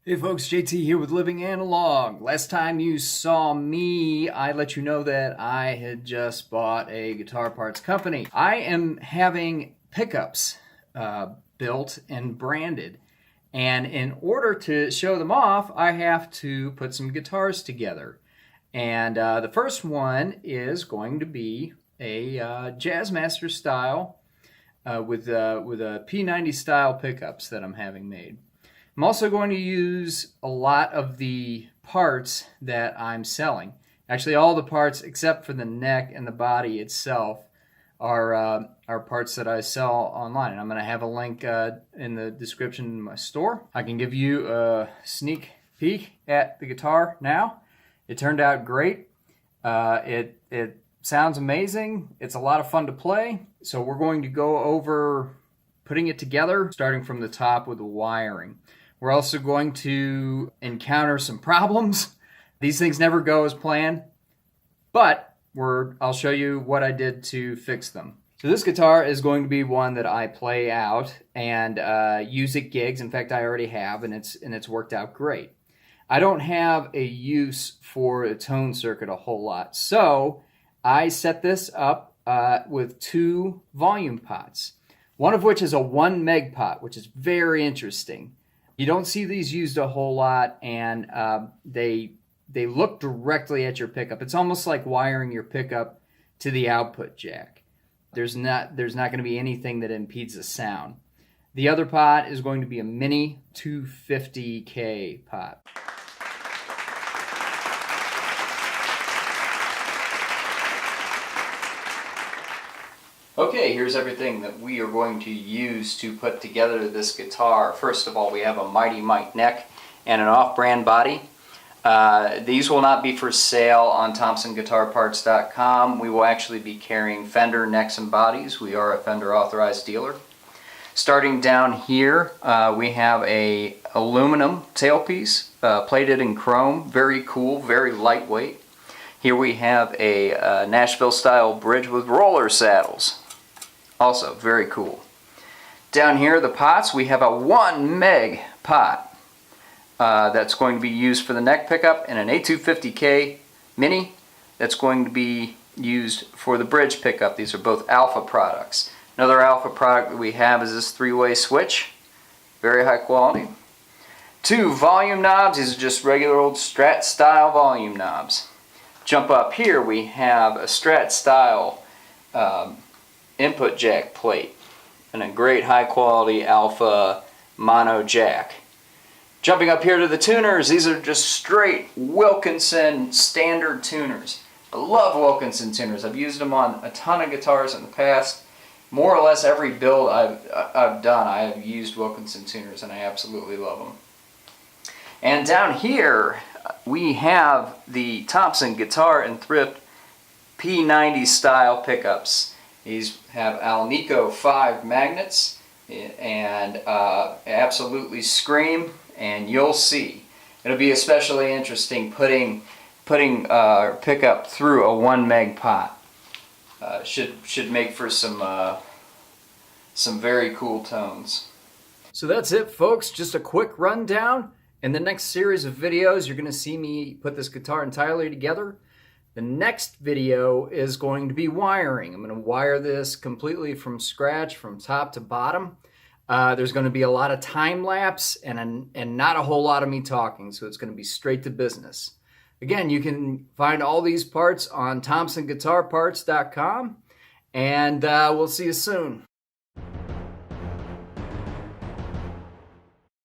Hey folks, JT here with Living Analog. Last time you saw me, I let you know that I had just bought a guitar parts company. I am having pickups built and branded, and in order to show them off, I have to put some guitars together. And the first one is going to be a Jazzmaster style with a P90 style pickups that I'm having made. I'm also going to use a lot of the parts that I'm selling. Actually, all the parts except for the neck and the body itself are parts that I sell online. And I'm going to have a link in the description in my store. I can give you a sneak peek at the guitar now. It turned out great. It sounds amazing. It's a lot of fun to play. So we're going to go over putting it together, starting from the top with the wiring. We're also going to encounter some problems. These things never go as planned, but I'll show you what I did to fix them. So this guitar is going to be one that I play out and use at gigs. In fact, I already have, and it's worked out great. I don't have a use for a tone circuit a whole lot, so I set this up with two volume pots, one of which is a 1 meg pot, which is very interesting. You don't see these used a whole lot, and they look directly at your pickup. It's almost like wiring your pickup to the output jack. There's not going to be anything that impedes the sound. The other pot is going to be a mini 250K pot. Okay, here's everything that we are going to use to put together this guitar. First of all, we have a Mighty Mite neck and an off-brand body. These will not be for sale on ThompsonGuitarParts.com. We will actually be carrying Fender necks and bodies. We are a Fender authorized dealer. Starting down here, we have a aluminum tailpiece plated in chrome. Very cool, very lightweight. Here we have a Nashville style bridge with roller saddles. Also very cool. Down here, the pots, we have a 1 meg pot that's going to be used for the neck pickup, and an A250K mini that's going to be used for the bridge pickup. These are both Alpha products. Another Alpha product that we have is this 3-way switch. Very high quality. Two volume knobs. These are just regular old Strat style volume knobs. Jump up here, we have a Strat style input jack plate and a great high quality Alpha mono jack. Jumping up here to the tuners, these are just straight Wilkinson standard tuners. I love Wilkinson tuners. I've used them on a ton of guitars in the past. More or less every build I've done, I have used Wilkinson tuners, and I absolutely love them. And down here, we have the Thompson Guitar and Thrift P90 style pickups. These have Alnico 5 magnets and absolutely scream, and you'll see. It'll be especially interesting putting pickup through a 1 meg pot. Should make for some very cool tones. So that's it, folks. Just a quick rundown. In the next series of videos, you're going to see me put this guitar entirely together. The next video is going to be wiring. I'm going to wire this completely from scratch, from top to bottom. There's going to be a lot of time lapse and not a whole lot of me talking, so it's going to be straight to business. Again, you can find all these parts on ThompsonGuitarParts.com, and we'll see you soon.